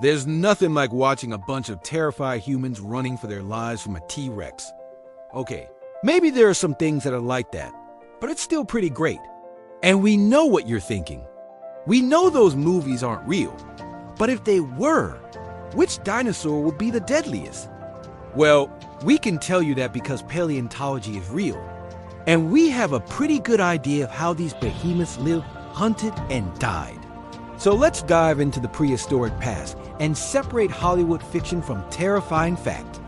There's nothing like watching a bunch of terrified humans running for their lives from a T-Rex. Okay, maybe there are some things that are like that, but it's still pretty great. And we know what you're thinking. We know those movies aren't real, but if they were, which dinosaur would be the deadliest? Well, we can tell you that because paleontology is real, and we have a pretty good idea of how these behemoths lived, hunted, and died. So let's dive into the prehistoric past and separate Hollywood fiction from terrifying fact.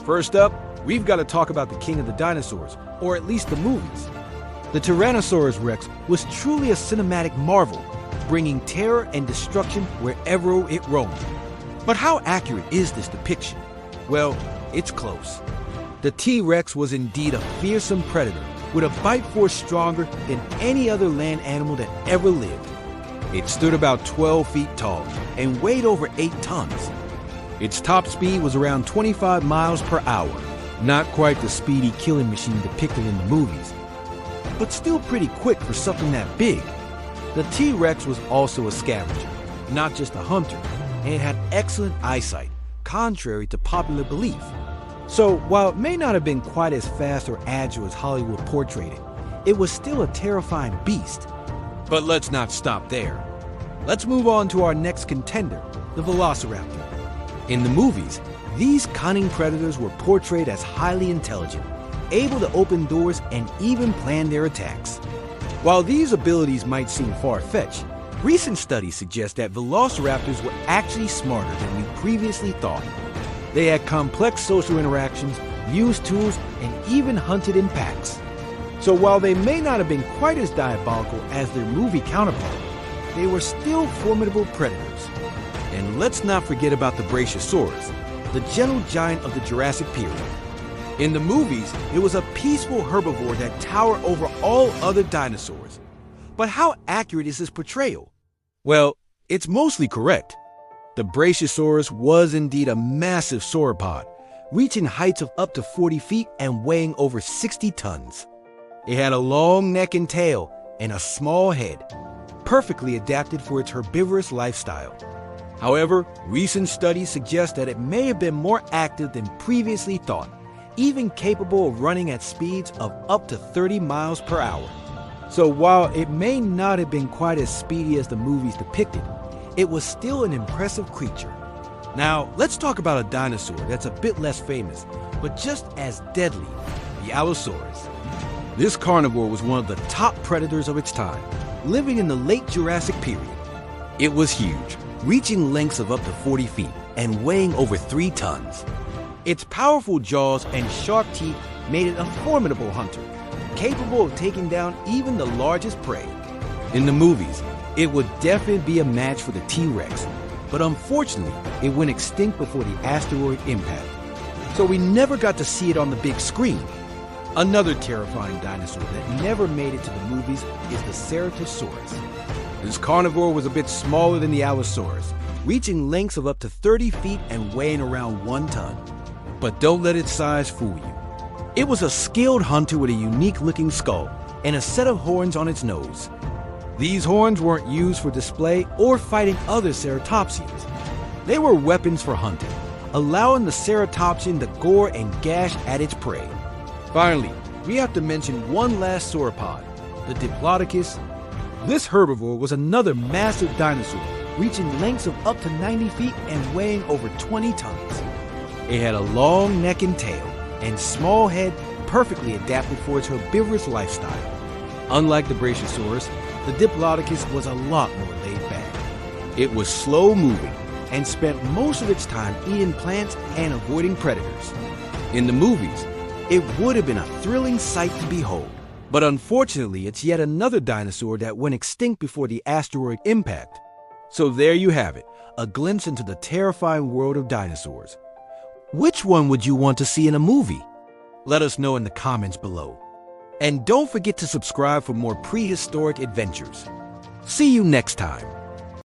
First up, we've got to talk about the king of the dinosaurs, or at least the movies. The Tyrannosaurus Rex was truly a cinematic marvel, bringing terror and destruction wherever it roamed. But how accurate is this depiction? Well, it's close. The T-Rex was indeed a fearsome predator with a bite force stronger than any other land animal that ever lived. It stood about 12 feet tall and weighed over 8 tons. Its top speed was around 25 miles per hour, not quite the speedy killing machine depicted in the movies, but still pretty quick for something that big. The T-Rex was also a scavenger, not just a hunter, and it had excellent eyesight, contrary to popular belief. So while it may not have been quite as fast or agile as Hollywood portrayed it, it was still a terrifying beast. But let's not stop there. Let's move on to our next contender, the Velociraptor. In the movies, these cunning predators were portrayed as highly intelligent, able to open doors and even plan their attacks. While these abilities might seem far-fetched, recent studies suggest that velociraptors were actually smarter than we previously thought. They had complex social interactions, used tools, and even hunted in packs. So while they may not have been quite as diabolical as their movie counterpart, they were still formidable predators. And let's not forget about the Brachiosaurus, the gentle giant of the Jurassic period. In the movies, it was a peaceful herbivore that towered over all other dinosaurs. But how accurate is this portrayal? Well, it's mostly correct. The Brachiosaurus was indeed a massive sauropod, reaching heights of up to 40 feet and weighing over 60 tons. It had a long neck and tail and a small head, perfectly adapted for its herbivorous lifestyle. However, recent studies suggest that it may have been more active than previously thought, even capable of running at speeds of up to 30 miles per hour. So while it may not have been quite as speedy as the movies depicted, it was still an impressive creature. Now, let's talk about a dinosaur that's a bit less famous, but just as deadly, the Allosaurus. This carnivore was one of the top predators of its time, living in the late Jurassic period. It was huge, reaching lengths of up to 40 feet and weighing over 3 tons. Its powerful jaws and sharp teeth made it a formidable hunter, capable of taking down even the largest prey. In the movies, it would definitely be a match for the T-Rex, but unfortunately, it went extinct before the asteroid impact. So we never got to see it on the big screen. Another terrifying dinosaur that never made it to the movies is the Ceratosaurus. This carnivore was a bit smaller than the Allosaurus, reaching lengths of up to 30 feet and weighing around 1 ton. But don't let its size fool you. It was a skilled hunter with a unique-looking skull and a set of horns on its nose. These horns weren't used for display or fighting other ceratopsians. They were weapons for hunting, allowing the ceratopsian to gore and gash at its prey. Finally, we have to mention one last sauropod, the Diplodocus. This herbivore was another massive dinosaur, reaching lengths of up to 90 feet and weighing over 20 tons. It had a long neck and tail, and small head perfectly adapted for its herbivorous lifestyle. Unlike the Brachiosaurus, the Diplodocus was a lot more laid back. It was slow-moving and spent most of its time eating plants and avoiding predators. In the movies, it would have been a thrilling sight to behold. But unfortunately, it's yet another dinosaur that went extinct before the asteroid impact. So there you have it, a glimpse into the terrifying world of dinosaurs. Which one would you want to see in a movie? Let us know in the comments below. And don't forget to subscribe for more prehistoric adventures. See you next time.